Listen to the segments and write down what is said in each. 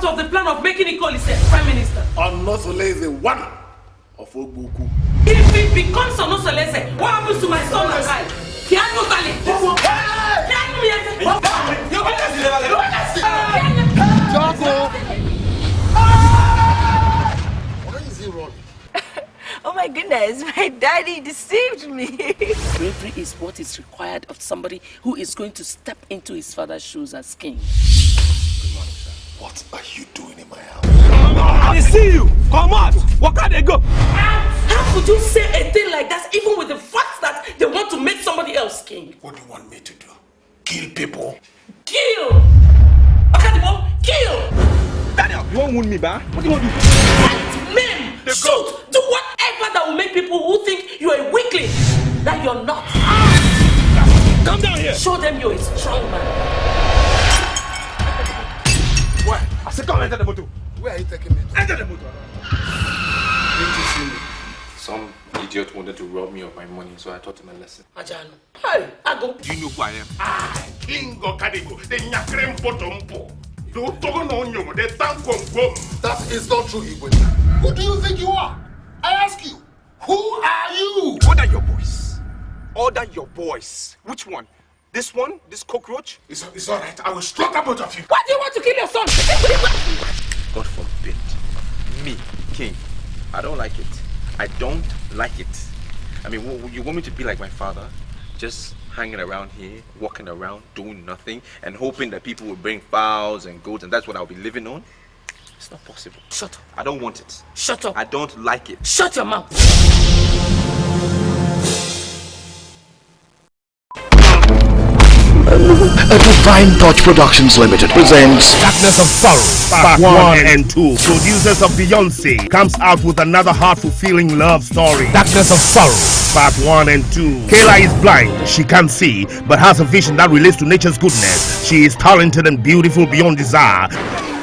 part of the plan of making Ikolise Prime Minister? Onosolese one of Ogbuku. If it becomes Onosolese, what happens to my son and I? Kiano Tali. What is he running? Oh my goodness, my daddy deceived me. Bravery is what is required of somebody who is going to step into his father's shoes as king. Good morning, sir. What are you doing in my house? I see you! Come out! Where can they go? How could you say a thing like that even with the fact that they want to make somebody else king? What do you want me to do? Kill people? Kill! Akadibo, kill! Daniel, you won't wound me, ba? What do you want to do? Fight, maim, shoot, do whatever that will make people who think you're a weakling, that you're not. Come down here! Show them you're a strong man. Why? I said come enter the motor. Where are you taking me to? Enter the motor. Didn't you see me? Some idiot wanted to rob me of my money, so I taught him a lesson. Ajano. Hey, Ago. Do you know who I am? King Okadibo, the Nyakrem Potompo. That is not true, Igwe. Who do you think you are? I ask you, who are you? Order your voice. Order your voice. Which one? This one? This cockroach? It's all right. I will slaughter both of you. Why do you want to kill your son? God forbid. Me, king. I don't like it. I don't like it. I mean, you want me to be like my father? Just hanging around here, walking around, doing nothing, and hoping that people will bring fowls and goats, and that's what I'll be living on? It's not possible. Shut up. I don't want it. Shut up. I don't like it. Shut your mouth. Divine Touch Productions Limited presents Darkness of Sorrow, Part 1 and 2. Producers of Beyonce comes out with another heart-fulfilling love story. Darkness of Sorrow, Part 1 and 2. Kayla is blind, she can't see, but has a vision that relates to nature's goodness. She is talented and beautiful beyond desire.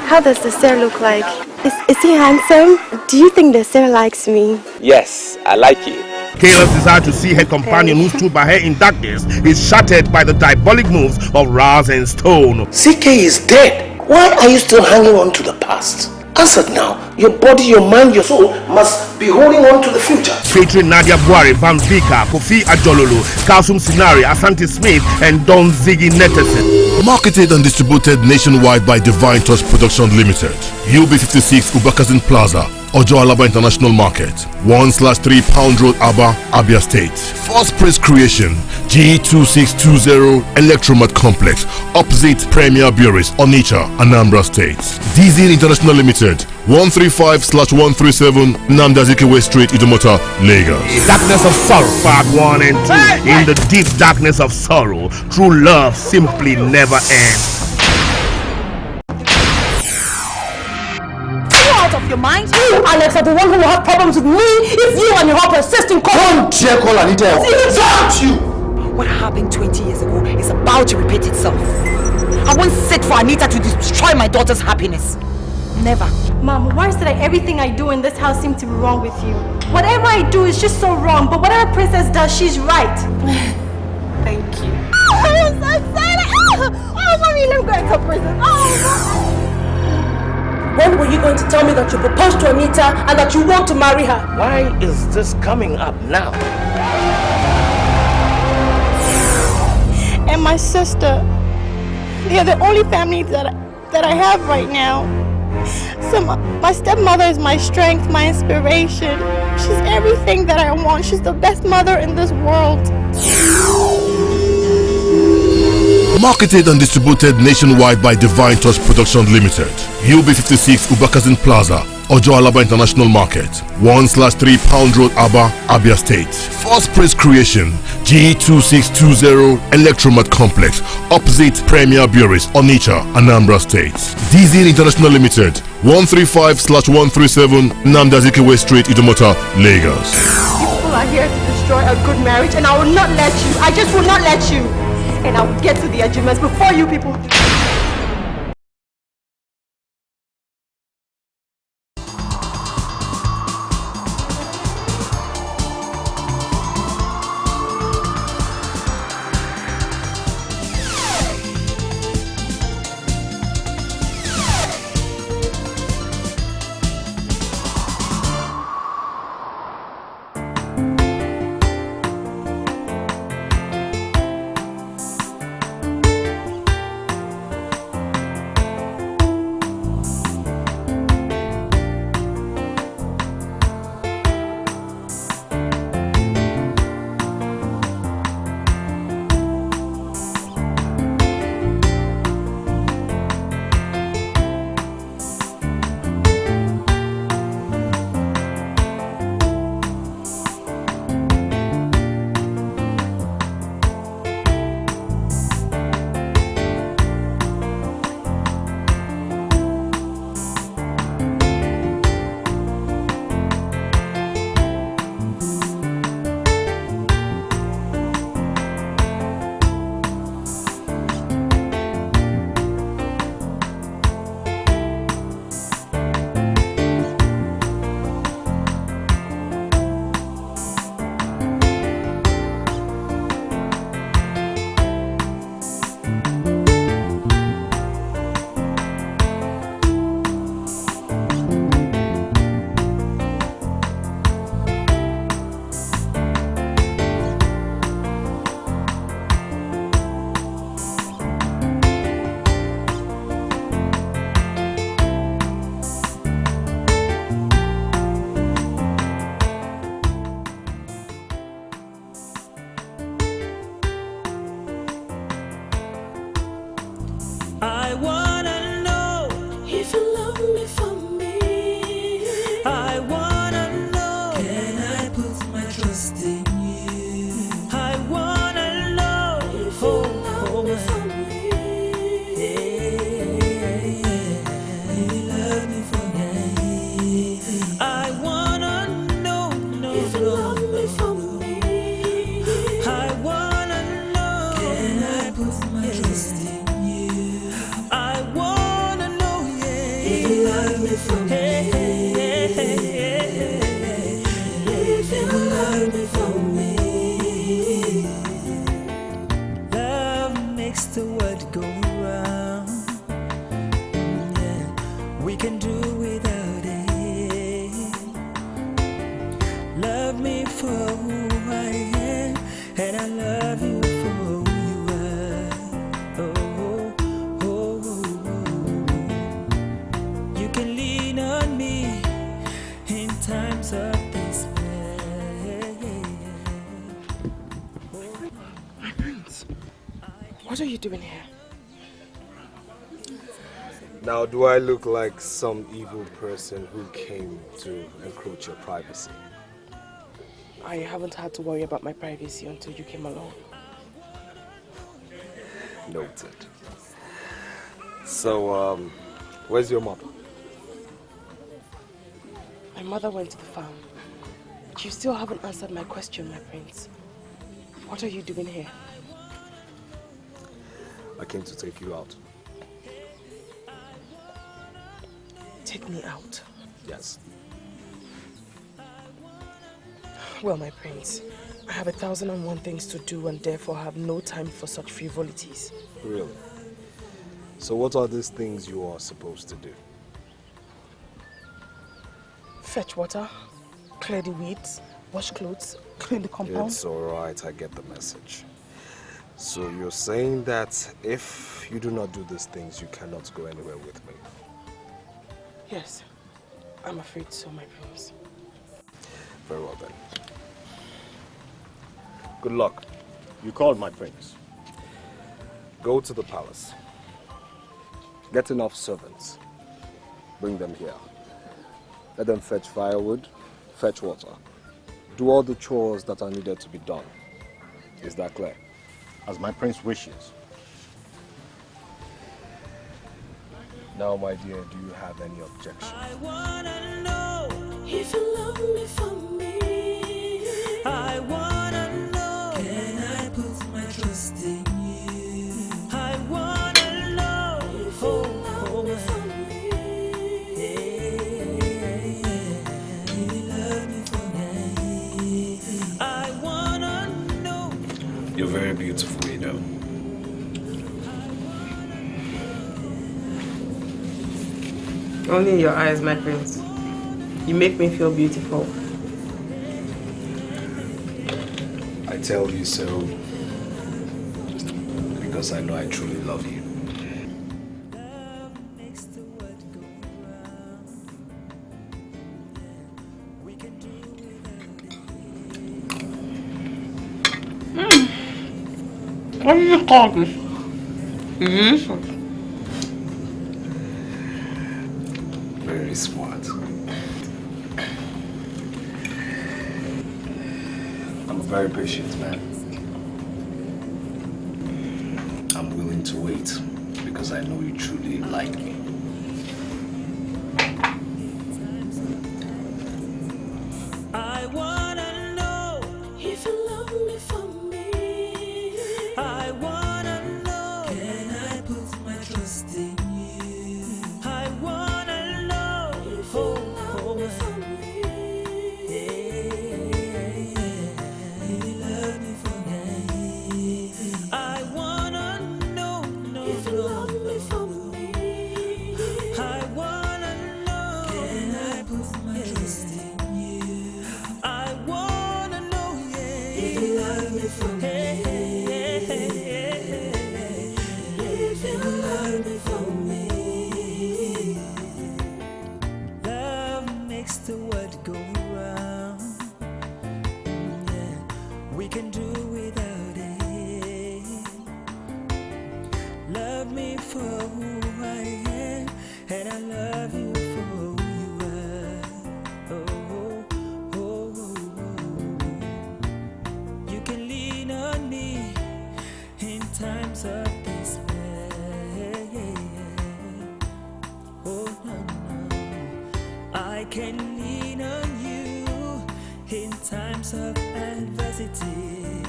How does the sir look like? Is he handsome? Do you think the sir likes me? Yes, I like you. Kayla's desire to see her companion who stood by her in darkness is shattered by the diabolic moves of Raz and Stone. CK is dead. Why are you still hanging on to the past? Answer now. Your body, your mind, your soul must be holding on to the future. Featuring Nadia Buhari, Van Vika, Kofi Ajololo, Kalsum Sinari, Asante Smith, and Don Ziggy Netterson. Marketed and distributed nationwide by Divine Touch Production Limited. UB56 Ubakazin Plaza, Ojo Alaba International Market, 1/3 Pound Road, Aba, Abia State. First Press Creation, G2620 Electromat Complex, opposite Premier Bureaus, Onitsha, Anambra State. DZ International Limited, 135/137 Namdazike Street, Idumota, Lagos. Darkness of Sorrow, Part 1 and 2. In the deep darkness of sorrow, true love simply never ends. Of your mind? You, Alex, are the one who will have problems with me if you and your whole persistent call. Don't dare call Anita. It's about you. What happened 20 years ago is about to repeat itself. I won't sit for Anita to destroy my daughter's happiness. Never. Mom, why is it that everything I do in this house seems to be wrong with you? Whatever I do is just so wrong, but whatever Princess does, she's right. Thank you. I'm so excited. Oh, mommy, let me go and cut Princess. Oh, When were you going to tell me that you proposed to Anita and that you want to marry her? Why is this coming up now? and my sister. They're the only family that I have right now. So my stepmother is my strength, my inspiration. She's everything that I want. She's the best mother in this world. Marketed and distributed nationwide by Divine Touch Production Limited. UB56 Ubakazin Plaza, Ojo Alaba International Market, 1/3 Pound Road, Aba, Abia State. First Press Creation, G2620 Electromat Complex, opposite Premier Bureaus, Onitsha, Anambra State. DZ International Limited, 135/137 Namdazike Street, Idumota, Lagos. People are here to destroy a good marriage, and I will not let you. I just will not let you. And I will get to the achievements before you people. if you love me for me, if you love me for me. Love makes the world go round. Yeah, we can do without it. Love me for who I am, and I love you for who you are. Oh, oh, oh, oh. You can lean on me in times of despair. My prince, what are you doing here? Now, do I look like some evil person who came to encroach your privacy? I haven't had to worry about my privacy until you came along. Noted. So, where's your mother? My mother went to the farm. You still haven't answered my question, my prince. What are you doing here? I came to take you out. Take me out? Yes. Well, my prince, I have 1,001 things to do and therefore have no time for such frivolities. Really? So what are these things you are supposed to do? Fetch water, clear the weeds, wash clothes, clean the compound. It's alright, I get the message. So you're saying that if you do not do these things, you cannot go anywhere with me? Yes, I'm afraid so, my prince. Very well then. Good luck. You called my prince. Go to the palace. Get enough servants. Bring them here. Let them fetch firewood, fetch water. Do all the chores that are needed to be done. Is that clear? As my prince wishes. Now, my dear, do you have any objection? I wanna know if you love me for me. I wanna know, can I put my trust in you? I wanna know if you love me for me. If you love me for me. I wanna know. You're very beautiful, you know. Only in your eyes, my prince. You make me feel beautiful. I tell you so because I know I truly love you. What do you call this? Very smart. I'm a very patient man. I'm willing to wait because I know you truly like me. I wanna know if you love me for me. I wanna know, can I put my trust in you? I wanna know if you love me for me. If you love me for me. I wanna know, if you love me for me. I wanna know, can I put my trust in you? I wanna know, yeah, if you love me for me. If you love me for me. Love makes the world go round. Yeah, we can do without it. Love me for who I am, and I love you for who you are. Oh, oh, oh, oh. You can lean on me in times of despair. Oh, no, no. I can lean on you in times of adversity.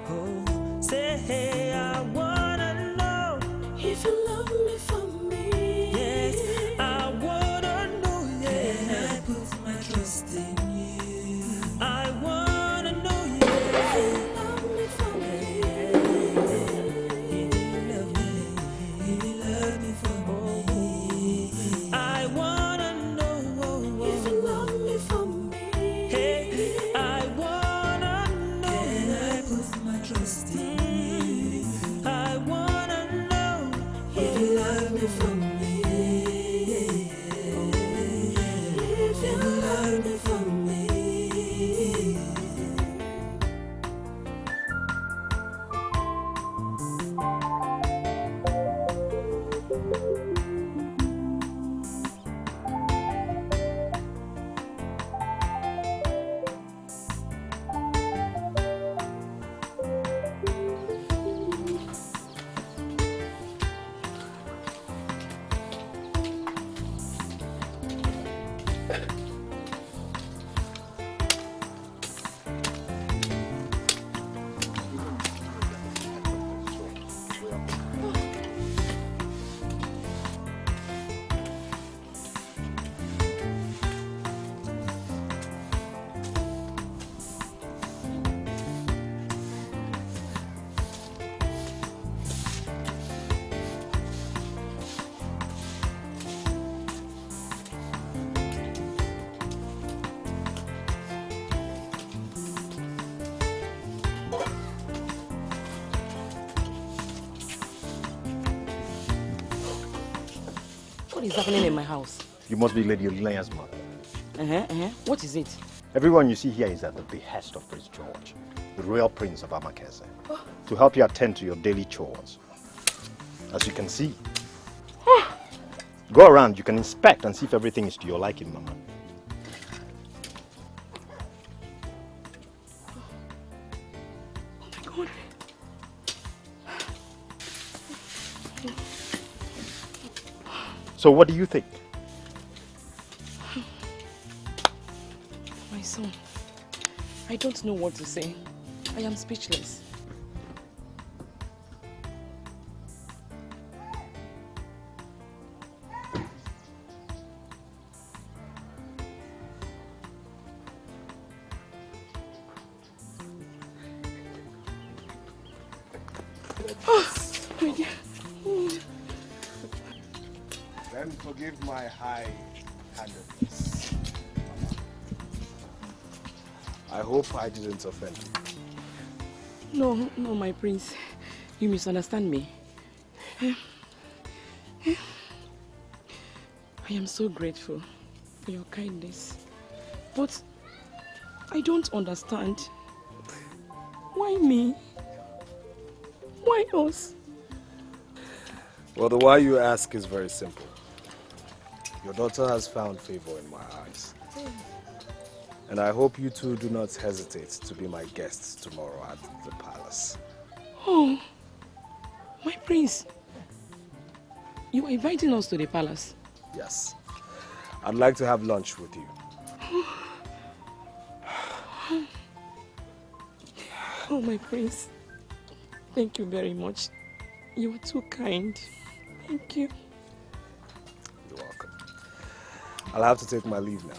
Oh, say, I wanna know if you love me for me. Yes, I What is happening in my house? You must be Lady Olilean's mother. What is it? Everyone you see here is at the behest of Prince George, the royal prince of Amakese, to help you attend to your daily chores. As you can see. Go around, you can inspect and see if everything is to your liking, Mama. Oh my God. So what do you think? My son, I don't know what to say. I am speechless. Then forgive my high-handedness. I hope I didn't offend you. No, my prince. You misunderstand me. I am so grateful for your kindness. But I don't understand. Why me? Why us? Well, the why you ask is very simple. Your daughter has found favor in my eyes. And I hope you two do not hesitate to be my guests tomorrow at the palace. Oh, my prince. You are inviting us to the palace? Yes. I'd like to have lunch with you. Oh, my prince. Thank you very much. You are too kind. Thank you. You're welcome. I'll have to take my leave now.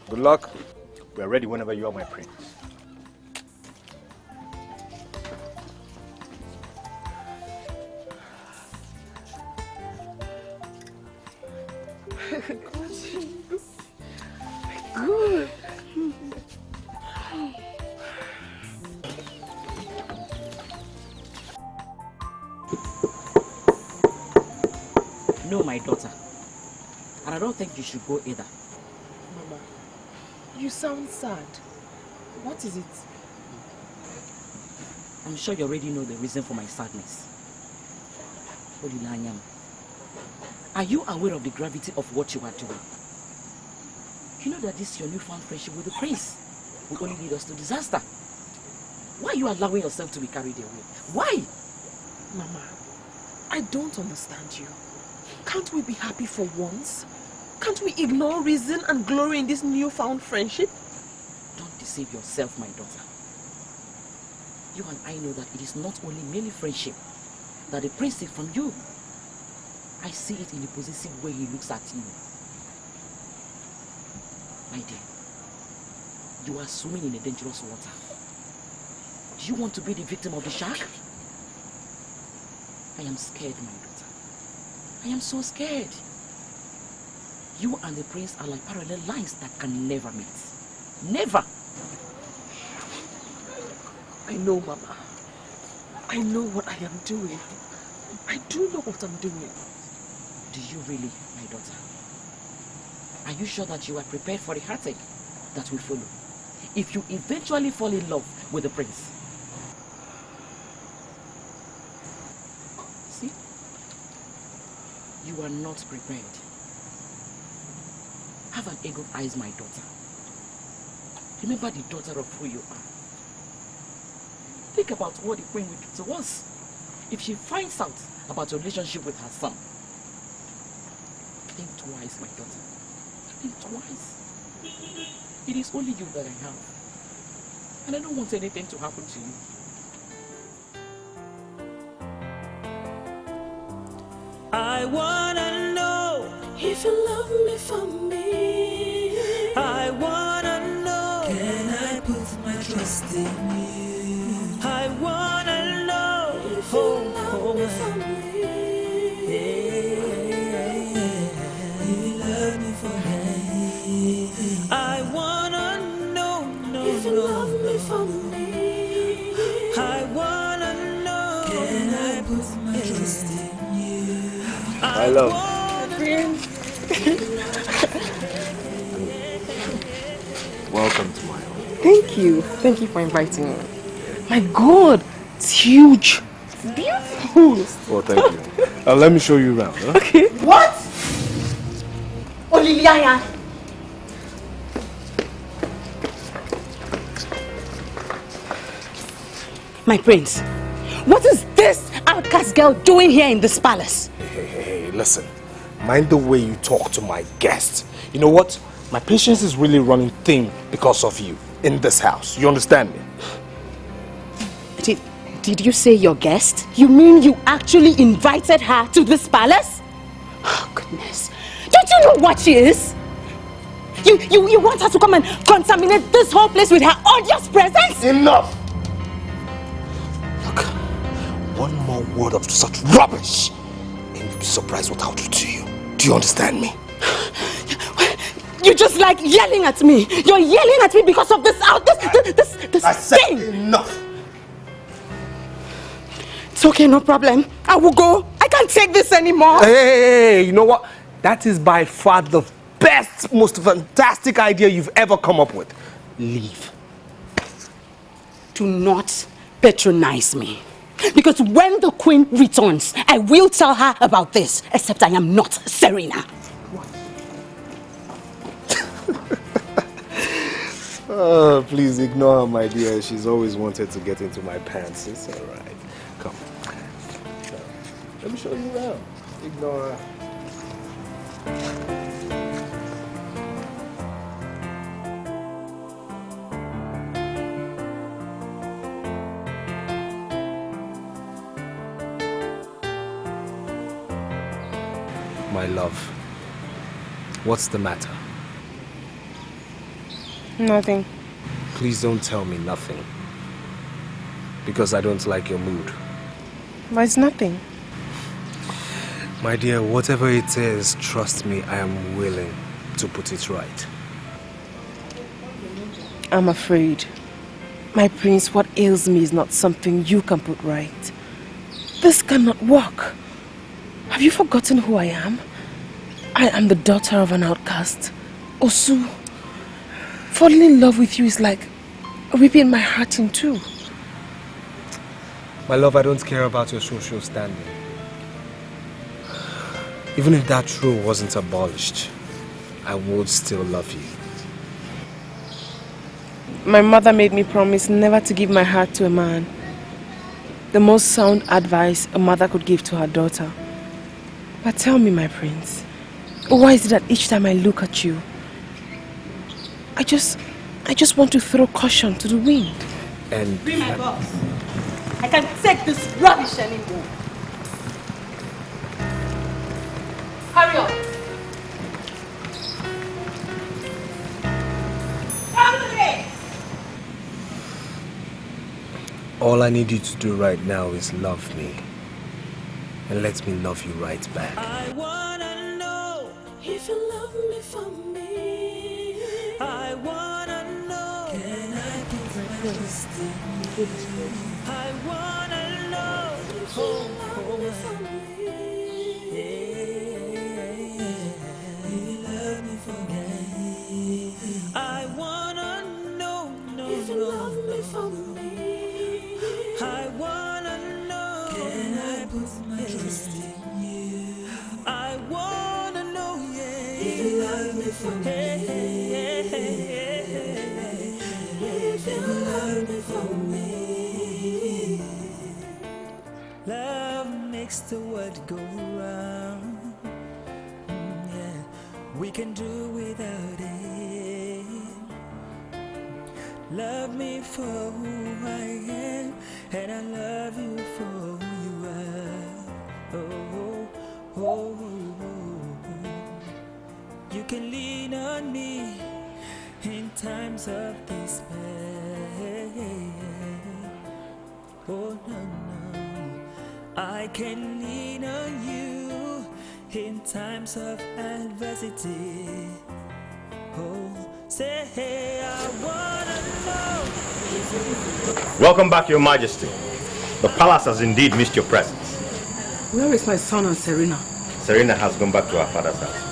Good luck. We're ready whenever you are, my prince. Good. No, my daughter. And I don't think you should go either. Mama, you sound sad. What is it? I'm sure you already know the reason for my sadness. Olilanyam, are you aware of the gravity of what you are doing? You know that this your newfound friendship with the prince will only lead us to disaster. Why are you allowing yourself to be carried away? Why? Mama, I don't understand you. Can't we be happy for once? Can't we ignore reason and glory in this newfound friendship? Don't deceive yourself, my daughter. You and I know that it is not only merely friendship that the prince seeks from you. I see it in the possessive way he looks at you. My dear, you are swimming in a dangerous water. Do you want to be the victim of the shark? I am scared, my daughter. I am so scared. You and the prince are like parallel lines that can never meet. Never! I know, Mama. I know what I am doing. I do know what I'm doing. Do you really, my daughter? Are you sure that you are prepared for the heartache that will follow if you eventually fall in love with the prince? See? You are not prepared. Have an eagle eyes, my daughter. Remember the daughter of who you are. Think about what the queen will do to us if she finds out about your relationship with her son. Think twice, my daughter. Think twice. It is only you that I have. And I don't want anything to happen to you. I wanna know if you love me for me. I wanna know, can I put my trust in you? I wanna know if you love me for me. You love me for me. I wanna know, if you love me for me. I wanna know, can I put my trust in you? My love. Welcome to my home. Thank you. Thank you for inviting me. My God, it's huge. It's beautiful. Well, thank you. Let me show you around. Huh? Okay. What? Olivia. My prince, what is this outcast girl doing here in this palace? Hey, listen. Mind the way you talk to my guests. You know what? My patience is really running thin because of you in this house. You understand me? Did you say your guest? You mean you actually invited her to this palace? Oh, goodness. Don't you know what she is? You want her to come and contaminate this whole place with her odious presence? Enough! Look, one more word of such rubbish and you'll be surprised what I'll do to you. Do you understand me? You just like yelling at me. You're yelling at me because of this I said thing. Enough! It's okay, no problem. I will go. I can't take this anymore. Hey, you know what? That is by far the best, most fantastic idea you've ever come up with. Leave. Do not patronize me. Because when the queen returns, I will tell her about this. Except I am not Serena. Oh, please ignore her, my dear. She's always wanted to get into my pants. It's all right. Come. Let me show you around. Ignore her. My love, what's the matter? Nothing. Please don't tell me nothing. Because I don't like your mood. But it's nothing. My dear, whatever it is, trust me, I am willing to put it right. I'm afraid. My prince, what ails me is not something you can put right. This cannot work. Have you forgotten who I am? I am the daughter of an outcast. Osu. Falling in love with you is like ripping my heart in two. My love, I don't care about your social standing. Even if that rule wasn't abolished, I would still love you. My mother made me promise never to give my heart to a man. The most sound advice a mother could give to her daughter. But tell me, my prince, why is it that each time I look at you, I just want to throw caution to the wind? And Be my boss. I can't take this rubbish anymore. Hurry up. Come to me. all I need you to do right now is love me. And let me love you right back. I wanna know if you love me for me. I wanna know, can I put my trust in you? I wanna know if you love me for me. You love me for me. I wanna know, if you love me for me. I wanna know, can I put my trust in you? I wanna know, yeah, if you love me for me. If you love me for me. Love makes the world go round. Yeah. we can do without it. Love me for who I am, and I love you for who you are. Oh, oh, oh, oh. You can lean on me in times of despair. Oh no, no, I can lean on you in times of adversity. Oh, say hey, I wanna know. Welcome back, Your Majesty. The palace has indeed missed your presence. Where is my son and Serena? Serena has gone back to her father's house.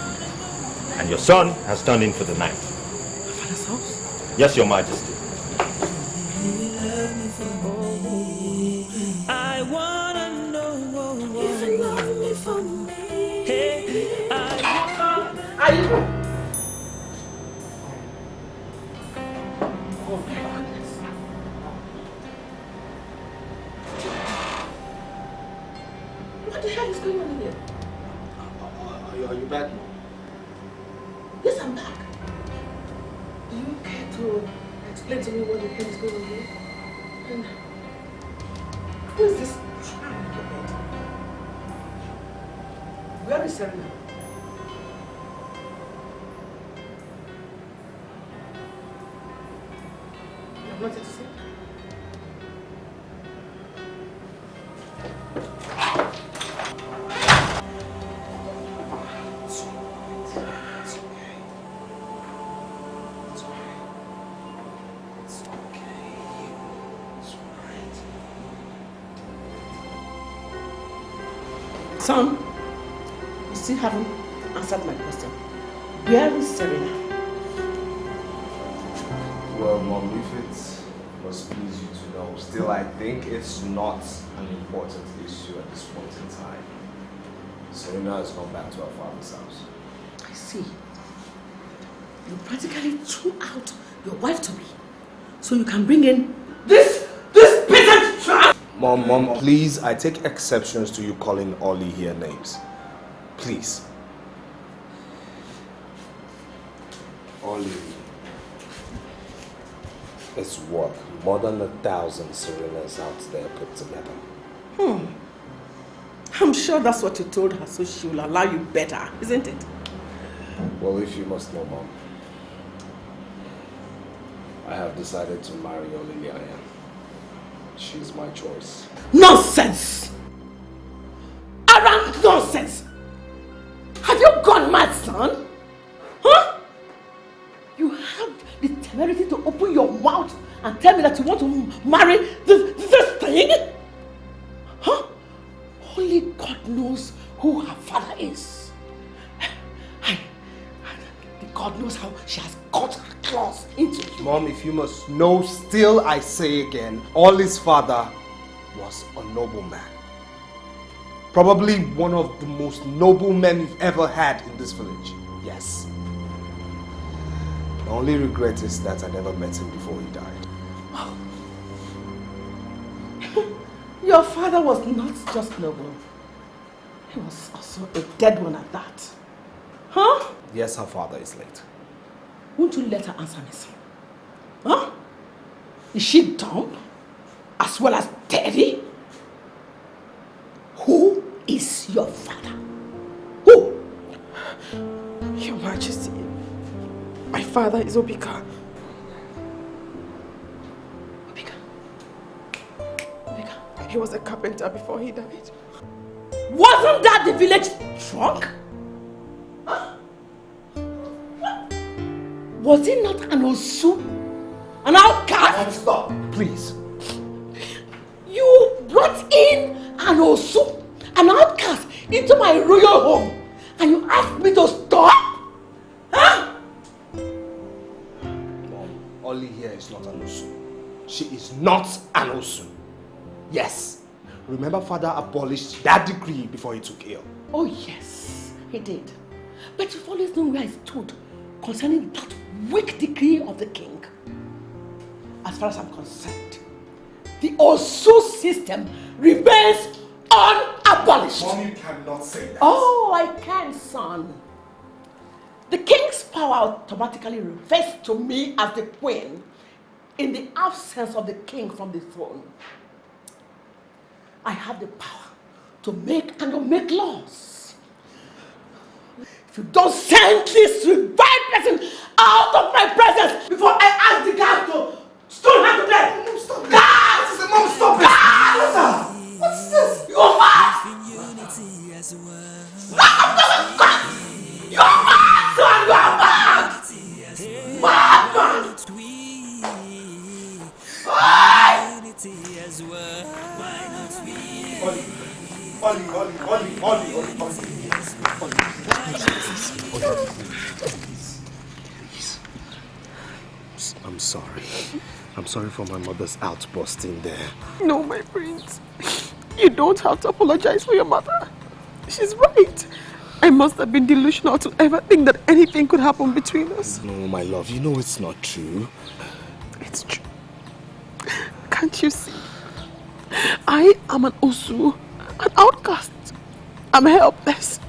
And your son has turned in for the night. Father's house? Yes, Your Majesty. I wanna know if you love me for me. Hey, Are you? Oh my goodness. What the hell is going on here? Are you back? Yes, I'm back. Do you care to explain to me what the hell is going on here? And who is this trying to get? Where is Serena? You have nothing to say? Son, you still haven't answered my question. Where is Serena? Well, Mom, if it must please you to know, still I think it's not an important issue at this point in time. Serena has gone back to her father's house. I see. You practically threw out your wife to me, so you can bring in this peasant trash. Mom, please, I take exceptions to you calling Ollie here names. Please. Ollie is worth more than 1,000 Serenas out there put together. I'm sure that's what you told her, so she will allow you better, isn't it? Well, if you must know, Mom, I have decided to marry Olivia. She's my choice. Nonsense! Arrant nonsense! Have you gone mad, son? Huh? You have the temerity to open your mouth and tell me that you want to marry this thing? Huh? Only God knows who her father is. God knows how she has got her claws into you. Mom, if you must know, still I say again, Ollie's father was a noble man. Probably one of the most noble men we've ever had in this village. Yes. The only regret is that I never met him before he died. Your father was not just noble. He was also a dead one at that. Huh? Yes, her father is late. Won't you let her answer me, son? Huh? Is she dumb? As well as dirty? Who is your father? Who? Your Majesty, my father is Obika. Obika? He was a carpenter before he died. Wasn't that the village drunk? Huh? Was he not an Osu? An outcast? Stop, please. You brought in an Osu, an outcast, into my royal home, and you asked me to stop? Huh? Mom, Ollie here is not an Osu. She is not an Osu. Yes. Remember, father abolished that decree before he took ill. Oh yes, he did. But you've always known where I stood concerning that weak decree of the king. As far as I'm concerned, the Osu system remains unabolished. Mom, you cannot say that. Oh, I can, son. The king's power automatically reverts to me as the queen in the absence of the king from the throne. I have the power to make and unmake laws. If you don't send this revived person out of my presence before I ask the guard to stone her to death. Mom, stop it. Guard! Mom, stop it. Guard! What's this? You're mad! You're mad, son! You're mad! Mad, man! Please. I'm sorry. I'm sorry for my mother's outburst in there. No, my prince. You don't have to apologize for your mother. She's right. I must have been delusional to ever think that anything could happen between us. No, my love, you know it's not true. It's true. Can't you see? I am an Osu, an outcast. I'm helpless.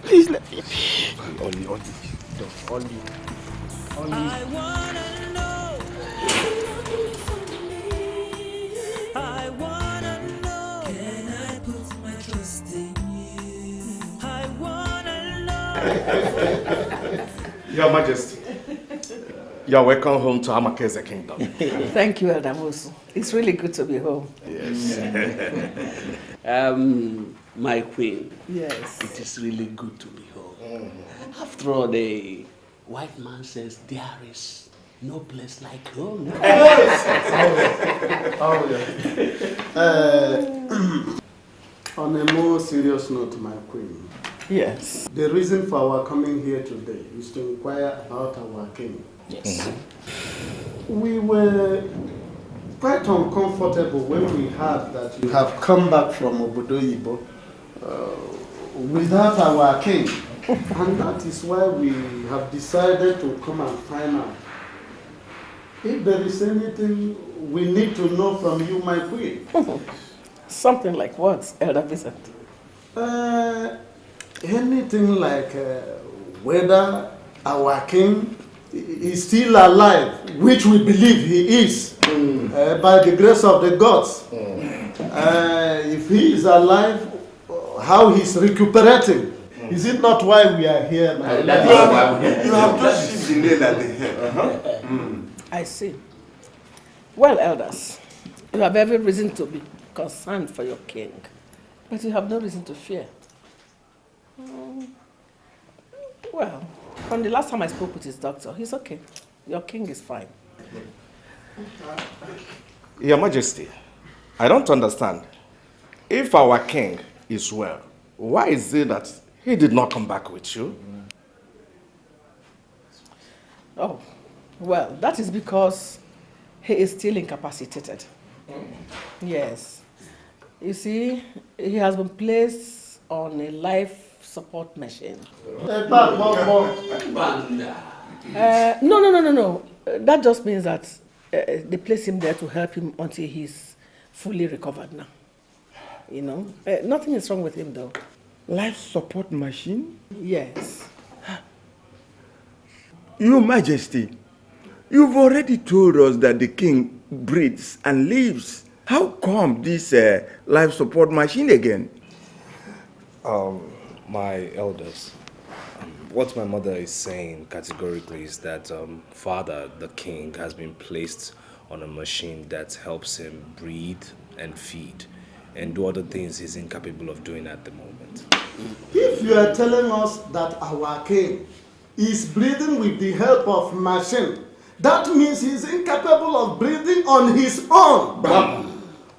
Please let me be. Oli. I wanna know. I wanna know. Can I put my trust in you? I wanna know. Your Majesty, you're welcome home to Amakeze Kingdom. Thank you, Elder Mosu. It's really good to be home. Yes. My queen. Yes. It is really good to be home. After all, the white man says there is no place like home. On a more serious note, my queen. Yes. The reason for our coming here today is to inquire about our king. Yes. We were quite uncomfortable when we heard that you have come back from Obodoyibo without our king. And that is why we have decided to come and find out if there is anything we need to know from you, my queen. Something like what, Elder Vincent? Anything like whether our king is still alive, which we believe he is, by the grace of the gods. If he is alive, how he's recuperating. Is it not why we are here now? You have just hit the nail at the head. I see. Well, elders, you have every reason to be concerned for your king, but you have no reason to fear. Well, from the last time I spoke with his doctor, he's okay. Your king is fine. Your Majesty, I don't understand. If our king is well, why is it that he did not come back with you? Oh, well, that is because he is still incapacitated. Yes. You see, he has been placed on a life support machine. No. No. That just means that they place him there to help him until he's fully recovered now. You know, nothing is wrong with him though. Life support machine? Yes. Your Majesty, you've already told us that the king breathes and lives. How come this life support machine again? My elders, what my mother is saying categorically is that Father, the king, has been placed on a machine that helps him breathe and feed and do other things he's incapable of doing at the moment. If you are telling us that our king is breathing with the help of machine, that means he's incapable of breathing on his own.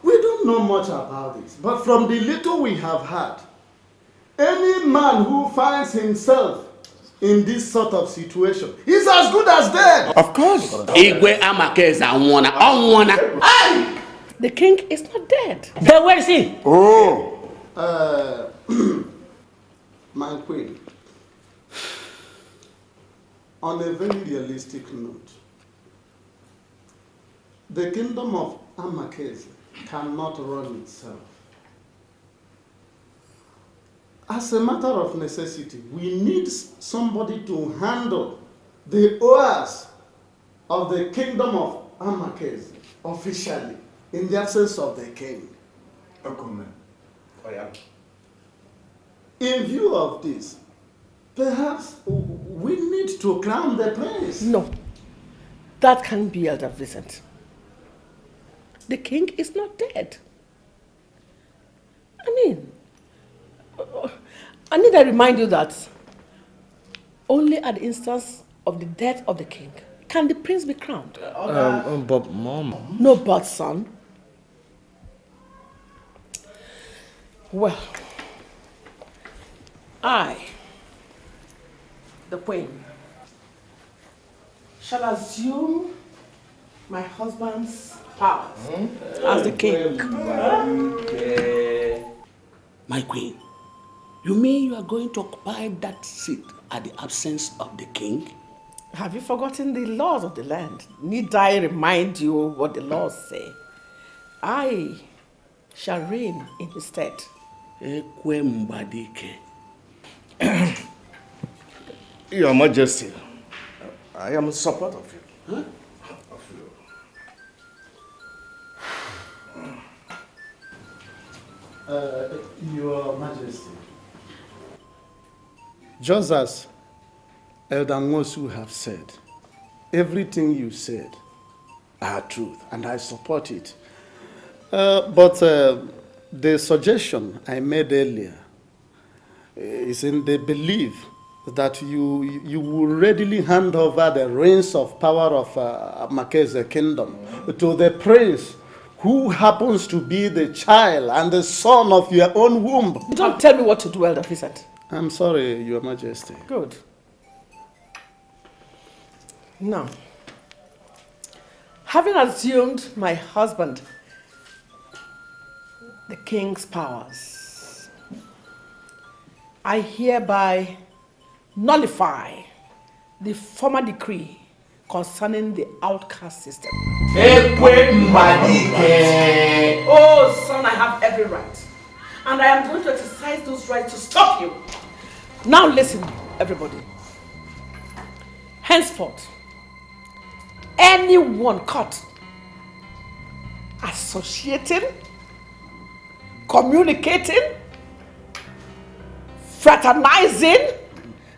We don't know much about this, but from the little we have heard, any man who finds himself in this sort of situation is as good as dead. Of course. Igwe Amakeze Anwana. Hey! The king is not dead. Then where is he? Oh. My queen, on a very realistic note, the kingdom of Amakeze cannot run itself. as a matter of necessity, we need somebody to handle the OAS of the kingdom of Amakese officially, in the absence of the king. In view of this, perhaps we need to crown the prince. No, that can't be, Elder Vincent. The king is not dead. I need to remind you that only at the instance of the death of the king can the prince be crowned. But Mom. No but, son. Well, I, the queen, shall assume my husband's powers as the king. My queen, you mean you are going to occupy that seat at the absence of the king? Have you forgotten the laws of the land? Need I remind you what the laws say? I shall reign in his stead. Your Majesty, I am in support of you. Huh? Your Majesty, just as Elder Nwosu have said, everything you said are truth, and I support it. But the suggestion I made earlier is in the belief that you will readily hand over the reins of power of Amakese kingdom to the prince who happens to be the child and the son of your own womb. Don't tell me what to do, Elder Vincent. I'm sorry, Your Majesty. Good. Now, having assumed my husband the king's powers, I hereby nullify the former decree concerning the outcast system. Oh, son, I have every right. And I am going to exercise those rights to stop you. Now listen, everybody. Henceforth, anyone caught associating, communicating, fraternizing,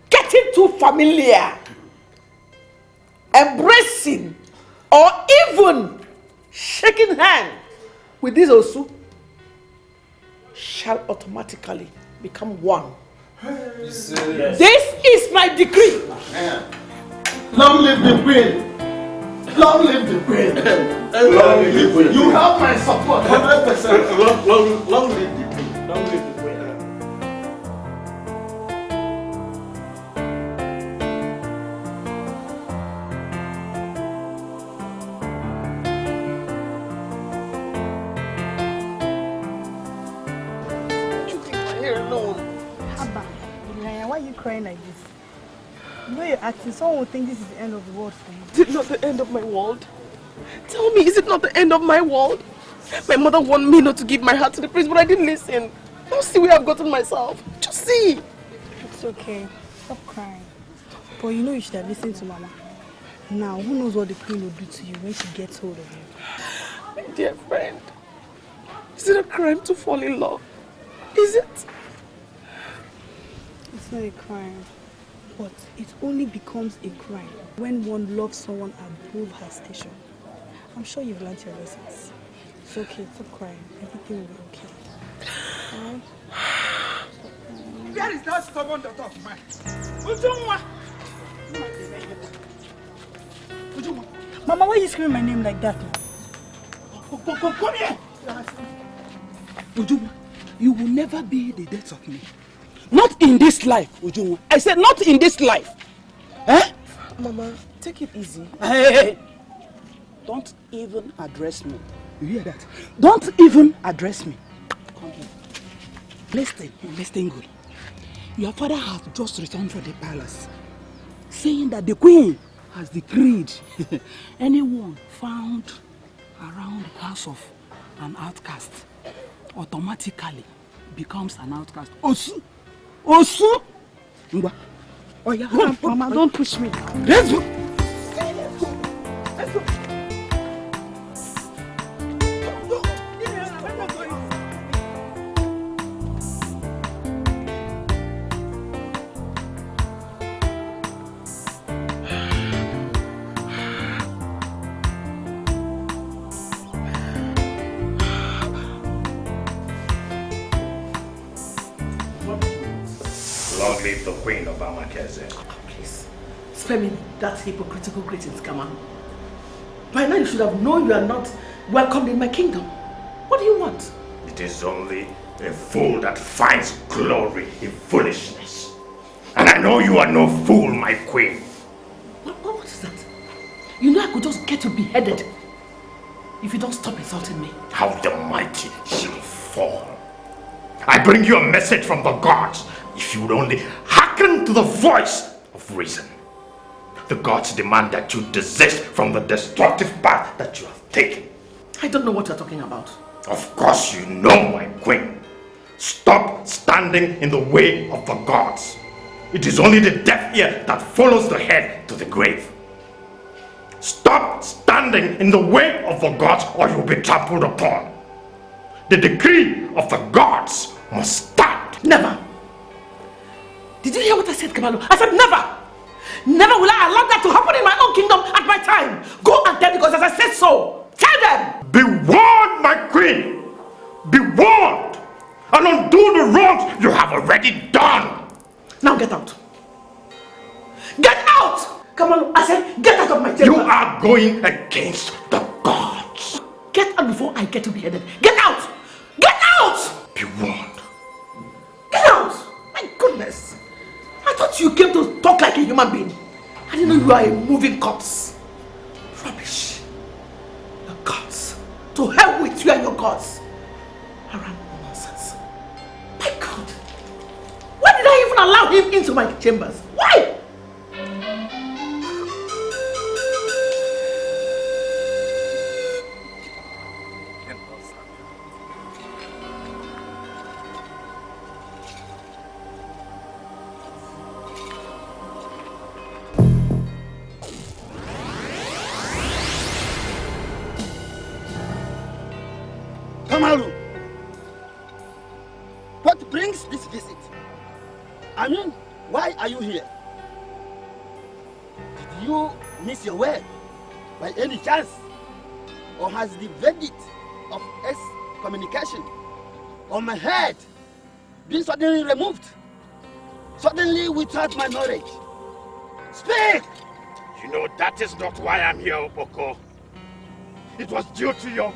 getting too familiar, embracing, or even shaking hands with this Osu shall automatically become one. This is my decree. Long live the queen! Long live the queen! Long live the queen! You have my support, 100%. Long live the queen! Long live the queen! Why are you crying like this? The way you're acting, someone will think this is the end of the world for you. Is it not the end of my world? Tell me, is it not the end of my world? My mother wanted me not to give my heart to the prince, but I didn't listen. Now see where I've gotten myself. Just see. It's okay. Stop crying. But you know you should have listened to Mama. Now, who knows what the queen will do to you when she gets hold of you? My dear friend, is it a crime to fall in love? Is it? It's not a crime. But it only becomes a crime when one loves someone above her station. I'm sure you've learned your lessons. It's okay, stop crying. Everything will be okay. Alright? Where is that stubborn daughter of mine? Ujunwa! Mama, why are you screaming my name like that? Come here! Ujunwa, you will never be the death of me. Not in this life, Ujunwa. I said not in this life. Eh? Mama, take it easy. Hey. Don't even address me. You hear that? Don't even address me. Come here. Listen good. Your father has just returned from the palace, saying that the queen has decreed anyone found around the house of an outcast automatically becomes an outcast. Osu. Osu! Oh yeah, Mama, don't push me. Let's go. Long live the Queen of Amakeze. Please, spare me that hypocritical greetings, Kamal. By now you should have known you are not welcomed in my kingdom. What do you want? It is only a fool that finds glory in foolishness. And I know you are no fool, my queen. What is that? You know I could just get you beheaded if you don't stop insulting me. How the mighty shall fall. I bring you a message from the gods. If you would only hearken to the voice of reason. The gods demand that you desist from the destructive path that you have taken. I don't know what you're talking about. Of course you know, my queen. Stop standing in the way of the gods. It is only the deaf ear that follows the head to the grave. Stop standing in the way of the gods or you'll be trampled upon. The decree of the gods must stand. Never. Did you hear what I said, Kamalu? I said never. Never will I allow that to happen in my own kingdom at my time. Go and tell the gods as I said so. Tell them. Be warned, my queen. Be warned. And undo the wrongs you have already done. Now get out. Get out! Kamalu, I said get out of my chamber. You are going against the gods. Get out before I get to beheaded. Get out! Get out! Be warned. Get out! My goodness. I thought you came to talk like a human being. I didn't know you are a moving corpse. Rubbish. The gods. To hell with you and your gods. Around nonsense. My God. Why did I even allow him into my chambers? Why? Kamalu, what brings this visit? I mean, why are you here? Did you miss your way by any chance? Or has the verdict of excommunication on my head been suddenly removed? Suddenly without my knowledge? Speak! You know that is not why I'm here, Opoko. It was due to your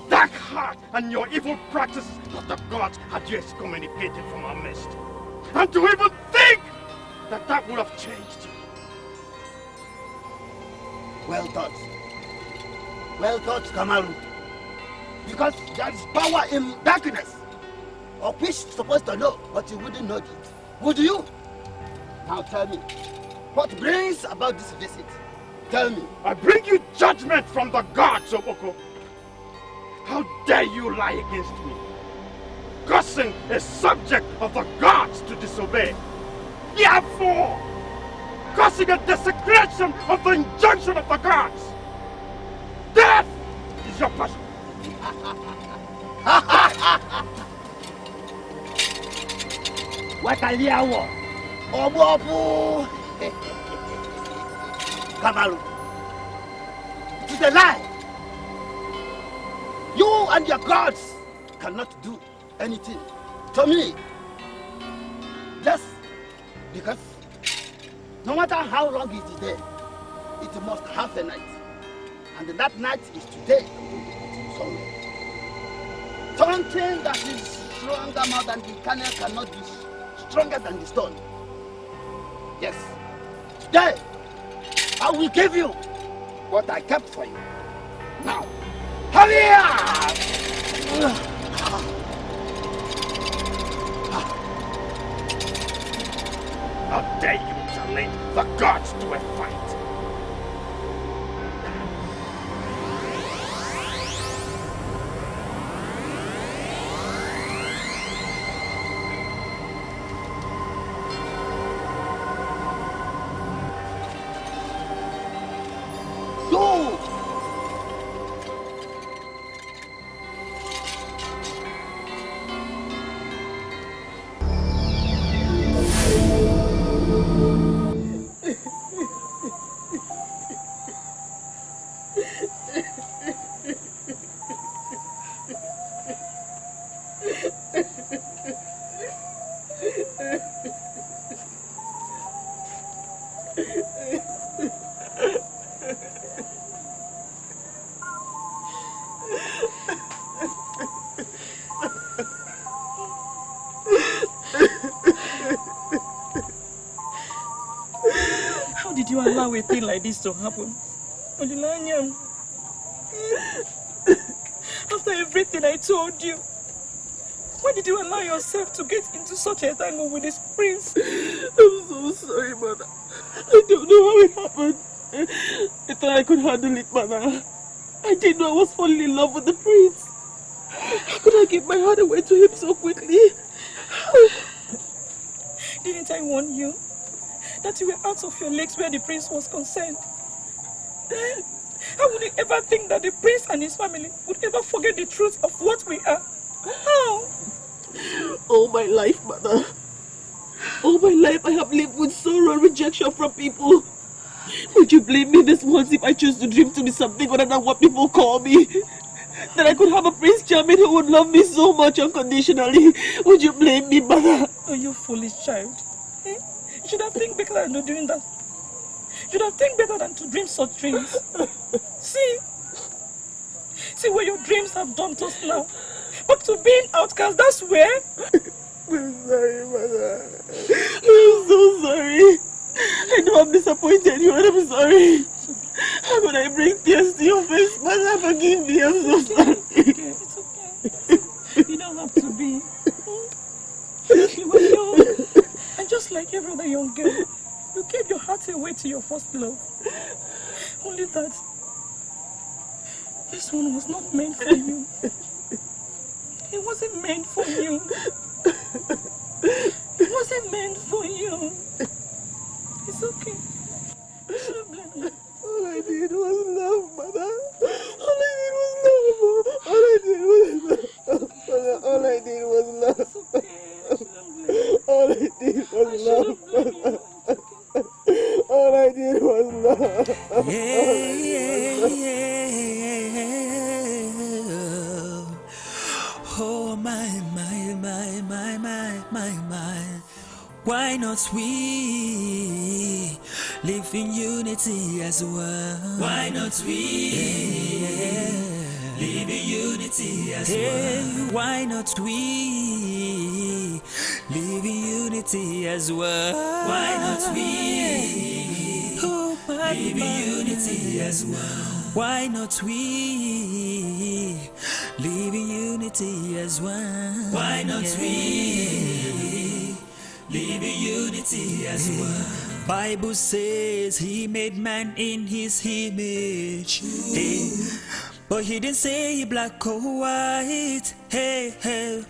dark heart and your evil practices that the gods had you excommunicated from our midst. And to even think that that would have changed you. Well thought. Well thought, Kamalu. Because there is power in darkness, of which you're supposed to know, but you wouldn't know it. Would you? Now tell me, what brings about this visit? Tell me. I bring you judgment from the gods, Opoko. How dare you lie against me? Causing a subject of the gods to disobey. Therefore, causing a desecration of the injunction of the gods. Death is your passion. Wakaliawo, Obobu. Kamalu, it is a lie. You and your gods cannot do anything to me. Just because no matter how long it is there, it must have a night. And that night is today. Something that is stronger more than the kernel cannot be stronger than the stone. Yes. Today, I will give you what I kept for you. Now, hurry up! How dare you challenge the gods to a fight? How did you allow a thing like this to happen? Odilanya, after everything I told you, why did you allow yourself to get into such a tangle with this prince? I'm so sorry, mother. I don't know how it happened. I thought I could handle it, mother. I didn't know I was falling in love with the prince. How could I give my heart away to him so quickly? Didn't I warn you that you were out of your legs where the prince was concerned? How would you ever think that the prince and his family would ever forget the truth of what we are? How? All my life, mother. All my life I have lived with sorrow and rejection from people. Would you blame me this once if I choose to dream to be something other than what people call me? That I could have a Prince Charming who would love me so much unconditionally. Would you blame me, mother? Oh, you foolish child. You should have think better than doing that. You should have think better than to dream such dreams. See where your dreams have dumped us now. But to being outcast, that's where. I'm sorry, mother. I'm so sorry. I know I'm disappointed you, and I'm sorry. How could I bring tears to your face? Mother, forgive me. I'm so sorry. It's okay. You don't have to be. You were young. And just like every other young girl, you gave your heart away to your first love. Only that this one was not meant for you. It wasn't meant for you. It wasn't meant for you. It's okay. You shouldn't blame me. All I did was love, mother. All I did was love. All I did was love. Mother, all I did was love. All I did was love. All I did was love. Oh my. Why not we live in unity as one? Why not we live in unity as one? Why not we live in unity as one? Why not we live in unity as one? Why not we live in unity as one? Why not we live in unity as one? Bible says he made man in his image. Hey. But he didn't say black or white. Hey,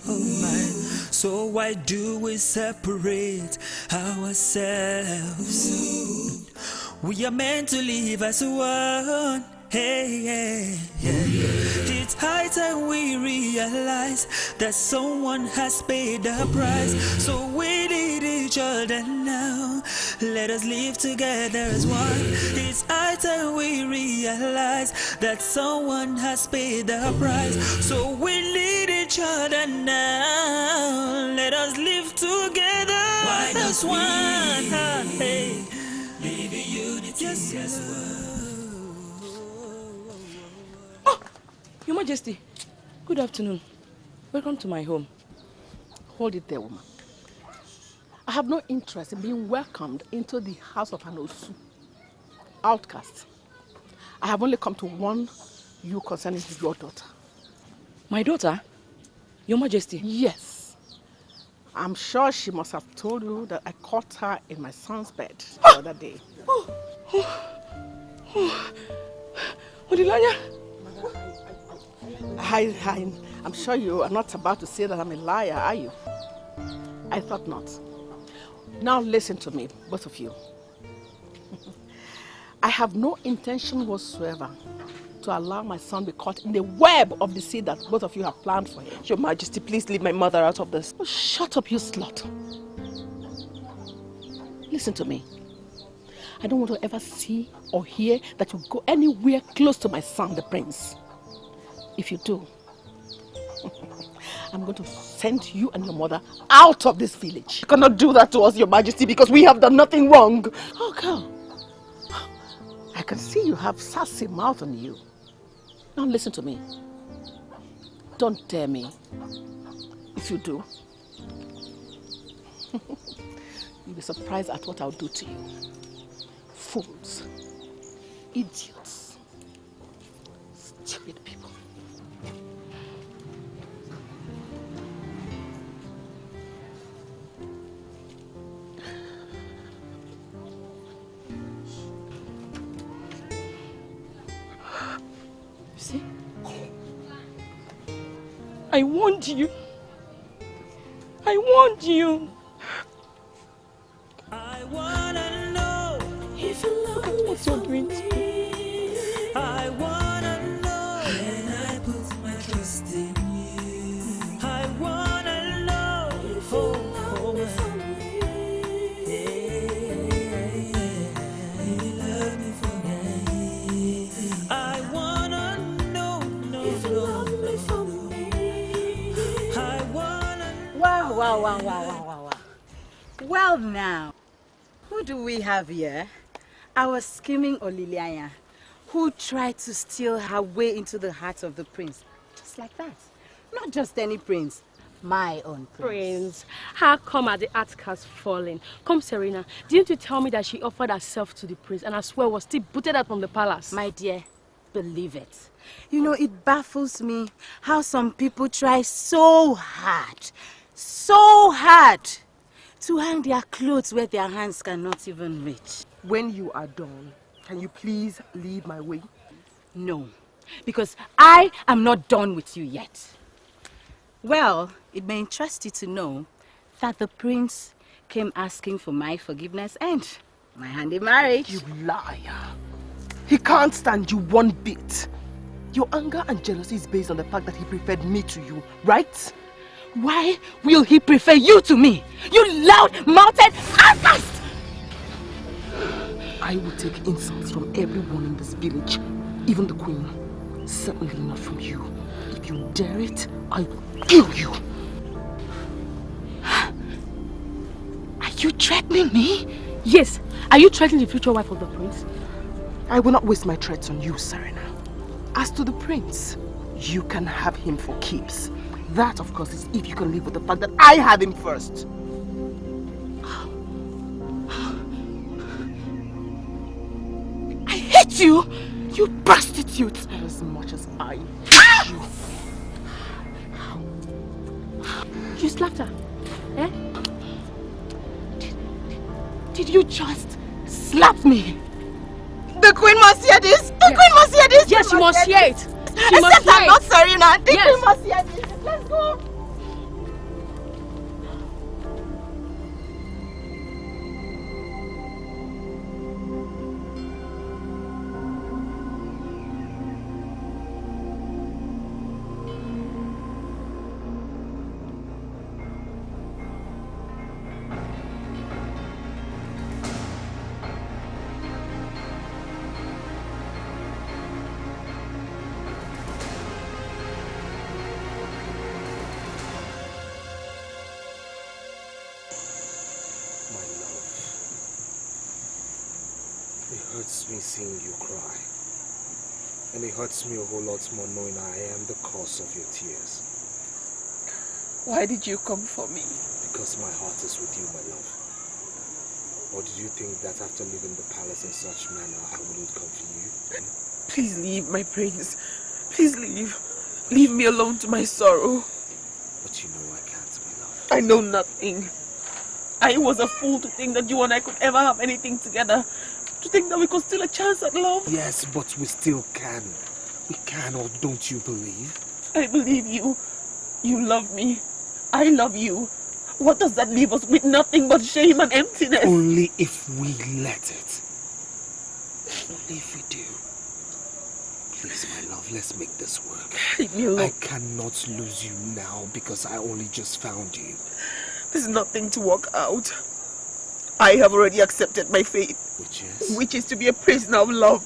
oh my. So why do we separate ourselves? We are meant to live as one. Hey. It's high time we realize that someone has paid the price. So we need each other now. Let us live together as one. It's high time we realize that someone has paid the price. So we need each other now. Let us live together as one. Hey. Live in unity as one. Your Majesty, good afternoon. Welcome to my home. Hold it there, woman. I have no interest in being welcomed into the house of an Osu outcast. I have only come to warn you concerning your daughter. My daughter? Your Majesty? Yes. I'm sure she must have told you that I caught her in my son's bed the other day. Odilanya? I'm sure you are not about to say that I'm a liar, are you? I thought not. Now listen to me, both of you. I have no intention whatsoever to allow my son be caught in the web of deceit that both of you have planned for him. Your Majesty, please leave my mother out of this. Oh, shut up, you slut. Listen to me. I don't want to ever see or hear that you go anywhere close to my son, the prince. If you do, I'm going to send you and your mother out of this village. You cannot do that to us, Your Majesty, because we have done nothing wrong. Oh, girl. can see you have sassy mouth on you. Now listen to me. Don't dare me. If you do, you'll be surprised at what I'll do to you. Fools. Idiots. Stupid people. See? I warned you. I warned you. I wanna know if you love me what you're doing to me. I wanna know when I put my trust in you. I wanna know if you love me for me. You love me for me. I wanna know if you love me for me. I wanna. Wow. Well now, who do we have here? Our scheming Olilianya, who tried to steal her way into the heart of the prince. Just like that. Not just any prince, my own Prince, how come at the act has fallen? Come, Serena, didn't you tell me that she offered herself to the prince and I swear was still booted out from the palace? My dear, believe it. You know, it baffles me how some people try so hard to hang their clothes where their hands cannot even reach. When you are done, can you please leave my way? No, because I am not done with you yet. Well, it may interest you to know that the prince came asking for my forgiveness and my hand in marriage. You liar. He can't stand you one bit. Your anger and jealousy is based on the fact that he preferred me to you, right? Why will he prefer you to me? You loud-mouthed outcast! I will take insults from everyone in this village, even the queen. Certainly not from you. If you dare it, I will kill you. Are you threatening me? Yes. Are you threatening the future wife of the prince? I will not waste my threats on you, Serena. As to the prince, you can have him for keeps. That, of course, is if you can live with the fact that I had him first. I hate you! You prostitute! Not as much as I hate you. You slapped her, eh? Did you just slap me? The queen must hear this! The queen must hear this! Yes, she must hear it! She must Except I'm not sorry now. The Yes. queen must hear this! Let's go! Me seeing you cry, and it hurts me a whole lot more knowing I am the cause of your tears. Why did you come for me? Because my heart is with you, my love. Or did you think that after leaving the palace in such manner I wouldn't come for you? Please leave, my prince. Please leave. Leave me alone to my sorrow. But you know I can't, my love. I know nothing. I was a fool to think that you and I could ever have anything together. To think that we could steal a chance at love. Yes, but we still can. We can, or don't you believe? I believe you. You love me. I love you. What does that leave us with? Nothing but shame and emptiness. Only if we let it. Only if we do. Please, my love, let's make this work. Leave me alone. I cannot lose you now because I only just found you. There's nothing to work out. I have already accepted my fate. Which is to be a prisoner of love.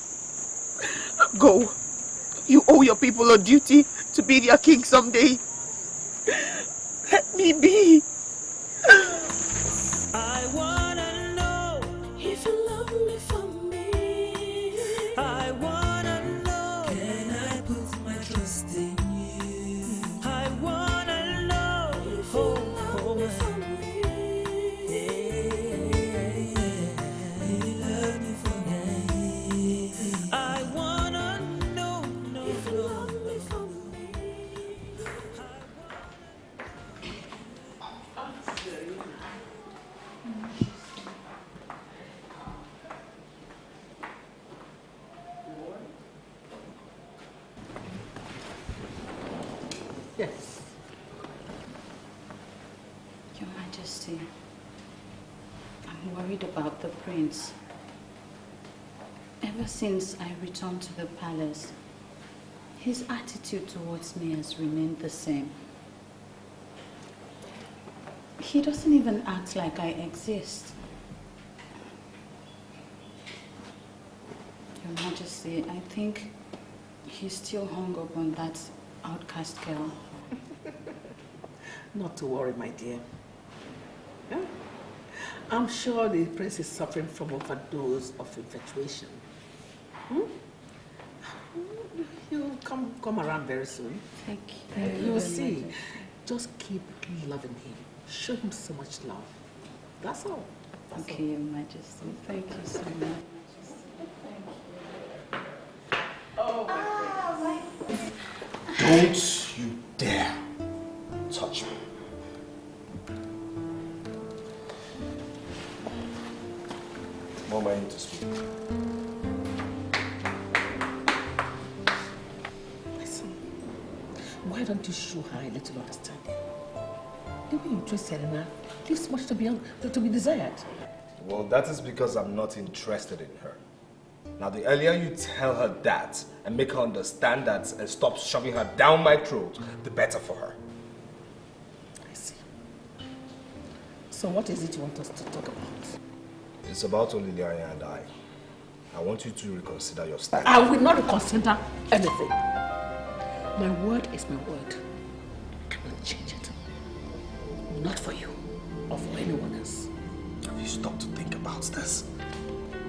Go. You owe your people a duty to be their king someday. Let me be. I wanna know if you love me for me. Yes. Your Majesty, I'm worried about the prince. Ever since I returned to the palace, his attitude towards me has remained the same. He doesn't even act like I exist. Your Majesty, I think he's still hung up on that outcast girl. Not to worry, my dear. Yeah? I'm sure the prince is suffering from overdose of infatuation. He'll come around very soon. Thank you. You'll see. Just keep loving him. Show him so much love. That's all. Okay, Your Majesty. Thank you so much. Don't you dare touch me. Mom, I need to speak. Listen, why don't you show her a little understanding? The way you treat Serena leaves much to be desired. Well, that is because I'm not interested in her. Now, the earlier you tell her that and make her understand that and stop shoving her down my throat, the better for her. I see. So what is it you want us to talk about? It's about Olilianya and I. I want you to reconsider your stand. I will not reconsider anything. My word is my word. I cannot change it. Not for you or for anyone else. Have you stopped to think about this?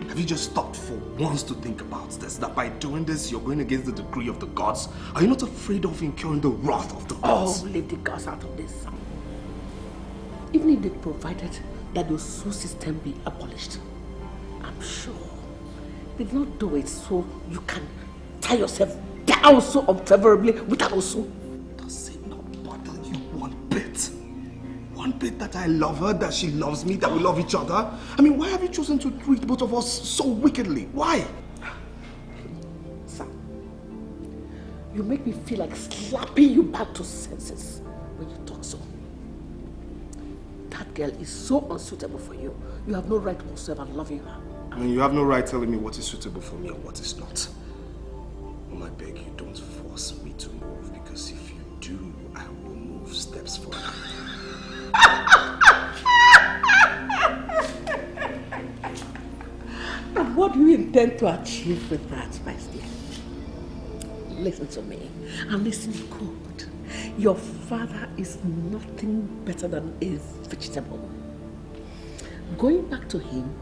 Have you just stopped for once to think about this? That by doing this, you're going against the decree of the gods? Are you not afraid of incurring the wrath of the gods? Oh, leave the gods out of this. Even if they provided that the Osu system be abolished, I'm sure they did not do it so you can tie yourself down so unfavorably without Osu. Does it not bother you one bit? One bit that I love her, that she loves me, that we love each other? I mean, why have you chosen to treat both of us so wickedly? Why? Sam, you make me feel like slapping you back to senses when you talk so. That girl is so unsuitable for you. You have no right whatsoever loving her. I mean, you have no right telling me what is suitable for me and what is not. Mom, I beg you, don't force me to move, because if you do, I will move steps further. And what do you intend to achieve with that, my dear? Listen to me, and listen good. Your father is nothing better than a vegetable. Going back to him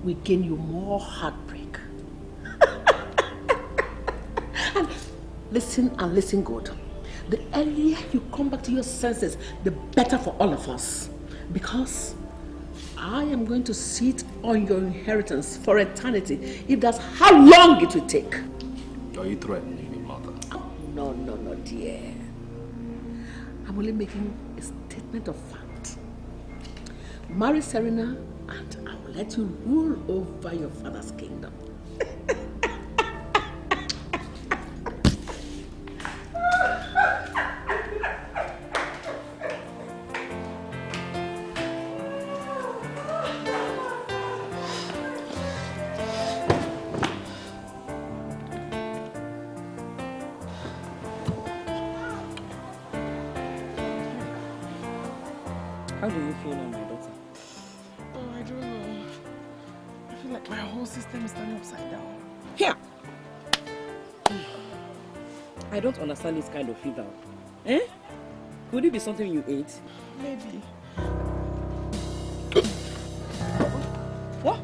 will gain you more heartbreak. And listen good. The earlier you come back to your senses, the better for all of us. Because I am going to sit on your inheritance for eternity, if that's how long it will take. Are you threatening me, mother? No, dear. I'm only making a statement of fact. Marry Serena and I will let you rule over your father's kingdom. How do you feel now, my daughter? Oh, I don't know. I feel like my whole system is turning upside down. Here! I don't understand this kind of fever. Eh? Could it be something you ate? Maybe. What?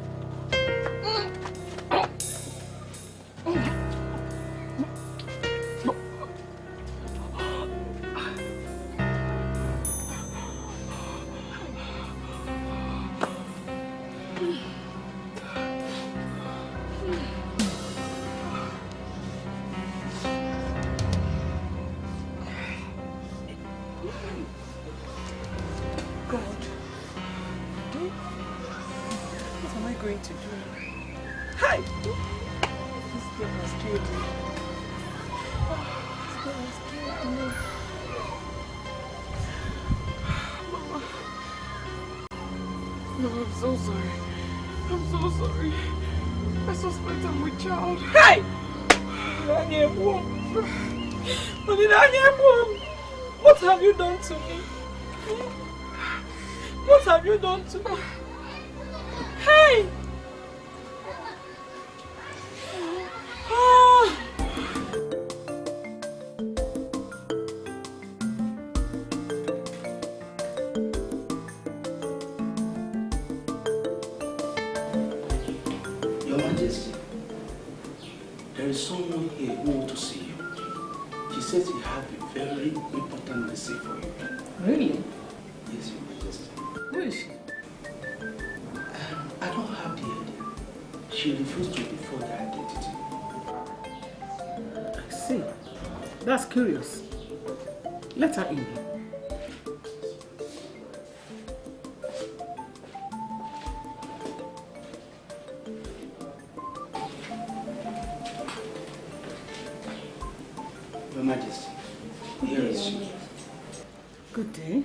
so sorry. I'm so sorry. I suspect I'm with child. Hey! What have you done to me? What have you done to me? Hey! Ah! Your Majesty, there is someone here who wants to see you. She says he has a very important message for you. Really? Yes, Your Majesty. Who is she? I don't have the idea. She refused to reveal the identity. I see. That's curious. Let her in. Your Majesty, here is she. Good day.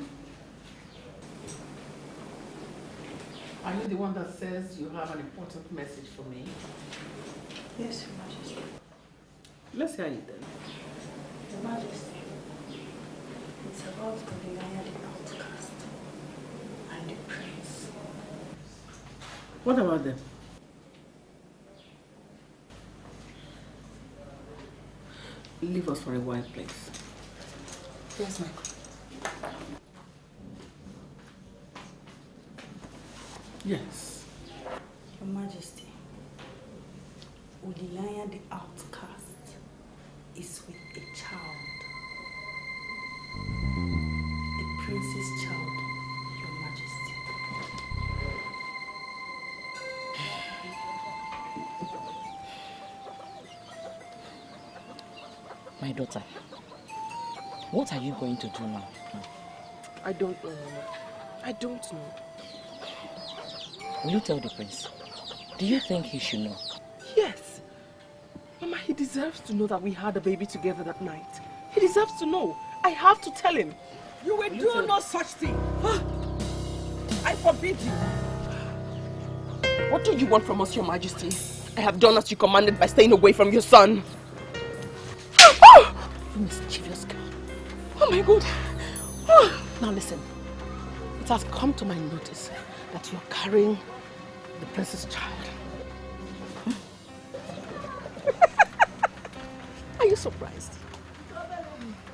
Are you the one that says you have an important message for me? Yes, Your Majesty. Let's hear it then. Your Majesty, it's about Olilanya the outcast and the prince. What about them? Leave us for a while, please. Yes, my queen. Yes. Your Majesty, Olilanya the outcast is with a child. The prince's child, Your Majesty. My daughter, what are you going to do now? I don't know, Mama. I don't know. Will you tell the prince? Do you think he should know? Yes. Mama, he deserves to know that we had a baby together that night. He deserves to know. I have to tell him. You will do no such thing. I forbid you. What do you want from us, Your Majesty? I have done as you commanded by staying away from your son. You mischievous girl. Oh my God. Now listen. It has come to my notice that you're carrying the prince's child. Are you surprised?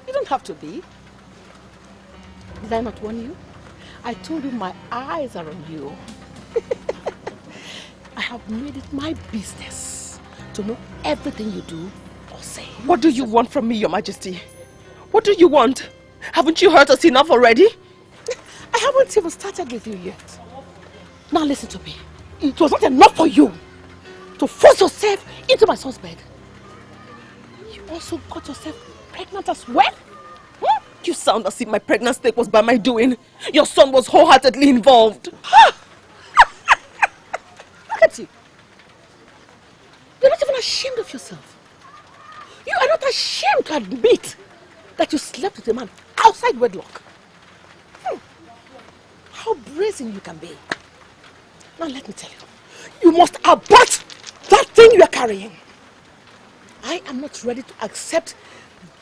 You don't have to be. Did I not warn you? I told you my eyes are on you. I have made it my business to know everything you do or say. What do you want from me, Your Majesty? What do you want? Haven't you hurt us enough already? I haven't even started with you yet. Now listen to me. It was not enough for you to force yourself into my son's bed. You also got yourself pregnant as well? You sound as if my pregnant state was by my doing. Your son was wholeheartedly involved. Look at you. You're not even ashamed of yourself. You are not ashamed to admit that you slept with a man outside wedlock. How brazen you can be. Now let me tell you. You must abort that thing you are carrying. I am not ready to accept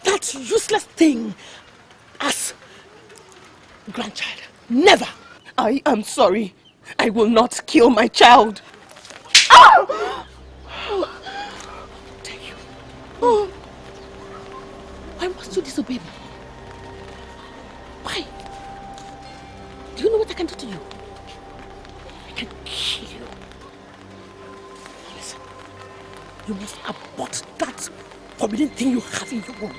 that useless thing as grandchild. Never. I am sorry. I will not kill my child. Oh! Thank you. Oh. Why must you disobey me? Why? Do you know what I can do to you? I can kill you. Now listen. You must abort that forbidden thing you have in your womb.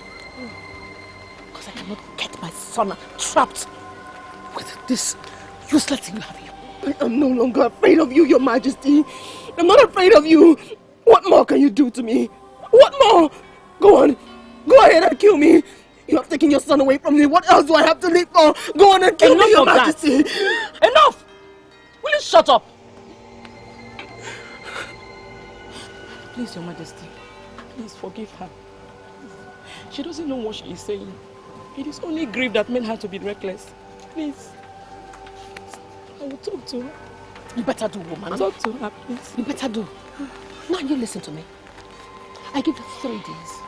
Because I cannot get my son trapped with this useless thing you have in your womb. I am no longer afraid of you, Your Majesty. I'm not afraid of you. What more can you do to me? What more? Go on. Go ahead and kill me. You have taken your son away from me. What else do I have to live for? Go on and kill me, Your Majesty. Enough! Will you shut up? Please, Your Majesty. Please forgive her. She doesn't know what she is saying. It is only grief that made her to be reckless. Please. I will talk to her. You better do, woman. Talk to her, please. You better do. Now you listen to me. I give you 3 days.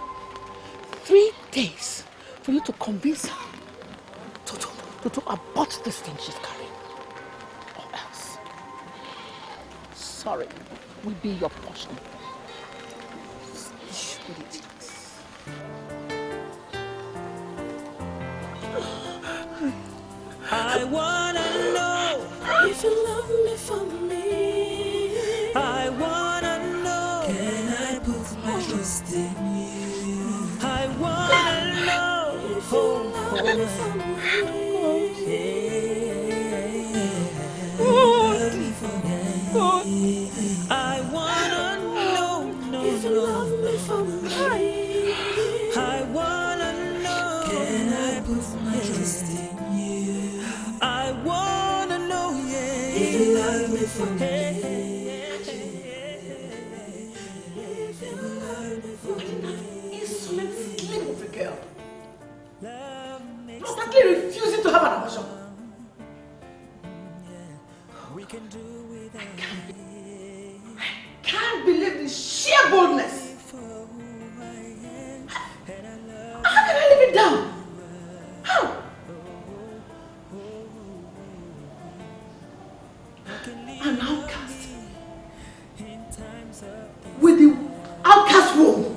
3 days for you to convince her to abort this thing she's carrying. Or else, sorry, will be your portion. I wanna know if you love me for me. I wanna know, can I put my trust in you? I wanna know if you love me for me. I wanna know if you love me for me. I wanna know, can I put my trust in you? I wanna know, yeah, if you love me for me. If you love me for me. Insolent, slim of a girl. Constantly refusing to have an abortion. I can't believe the sheer boldness. How can I live it down? How? An outcast. With the outcast womb,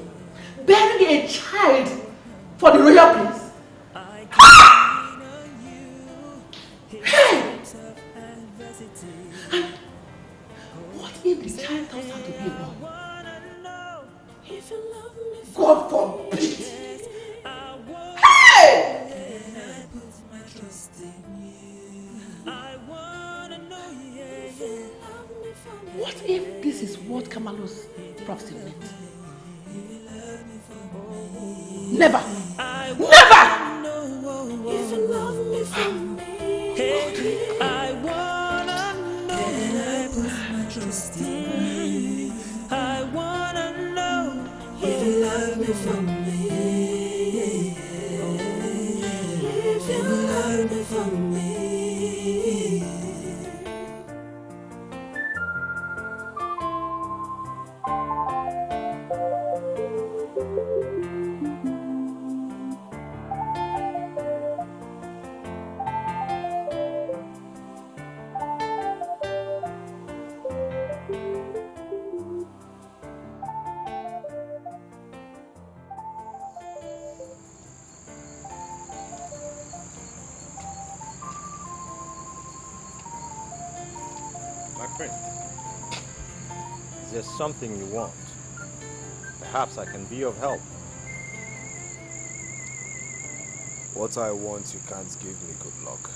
bearing a child for the royal prince. Hey! And what if the child turns out to be a boy? God forbid! Hey! What if this is what Kamalu's prophecy meant? Never! Never! If you love me for me, I wanna know, can I put my trust in you? I wanna know if you love me for me. If you love me for me. Is there something you want? Perhaps I can be of help. What I want, you can't give me, good luck.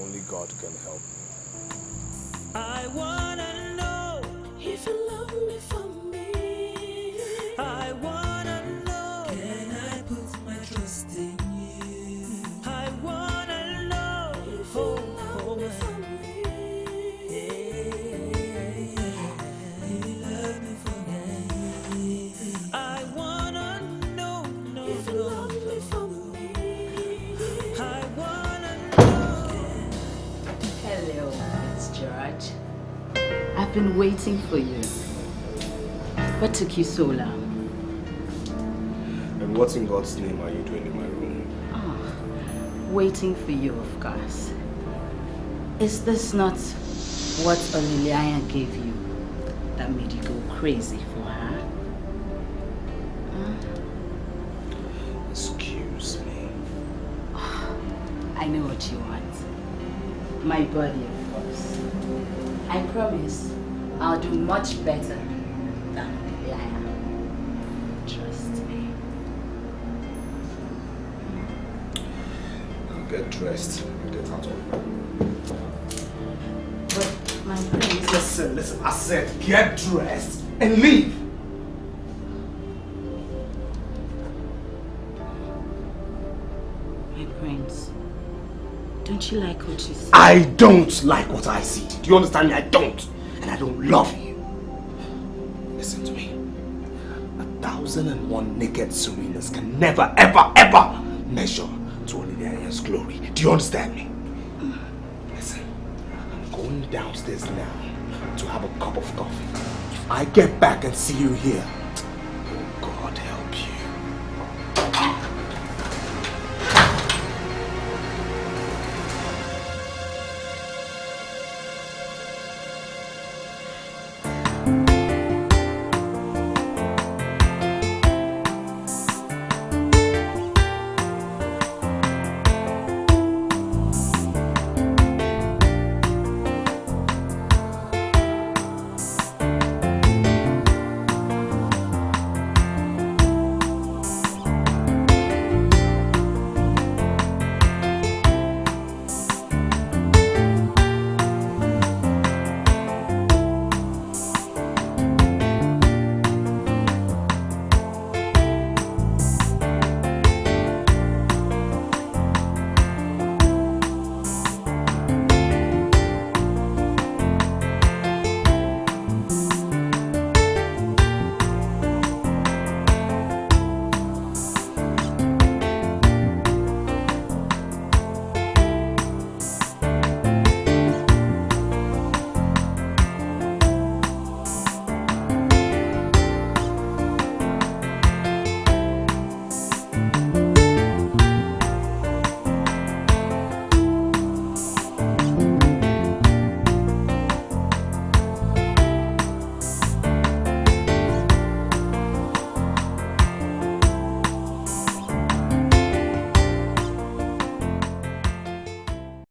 Only God can help me. I wanna know if you love me for me. I wanna know, can I put my trust in you? I wanna know if you love me for me. If you love me for me. I wanna know if you love me for me. I wanna know. Hello, it's George. I've been waiting for you. What took you so long? And what in God's name are you doing in my room? Waiting for you, of course. Is this not what Oliliaya gave you that made you go crazy for her? Excuse me. I know what you want. My body, of course. I promise I'll do much better than Oliliaya. Trust me. Get dressed and get out of here. But my prince... Listen, I said get dressed and leave. My prince, don't you like what you see? I don't like what I see. Do you understand me? I don't. And I don't love you. Listen to me. 1,001 naked Serenas can never, ever, ever measure to Oliliaya's glory. Do you understand me? Listen, go going downstairs now to have a cup of coffee. If I get back and see you here,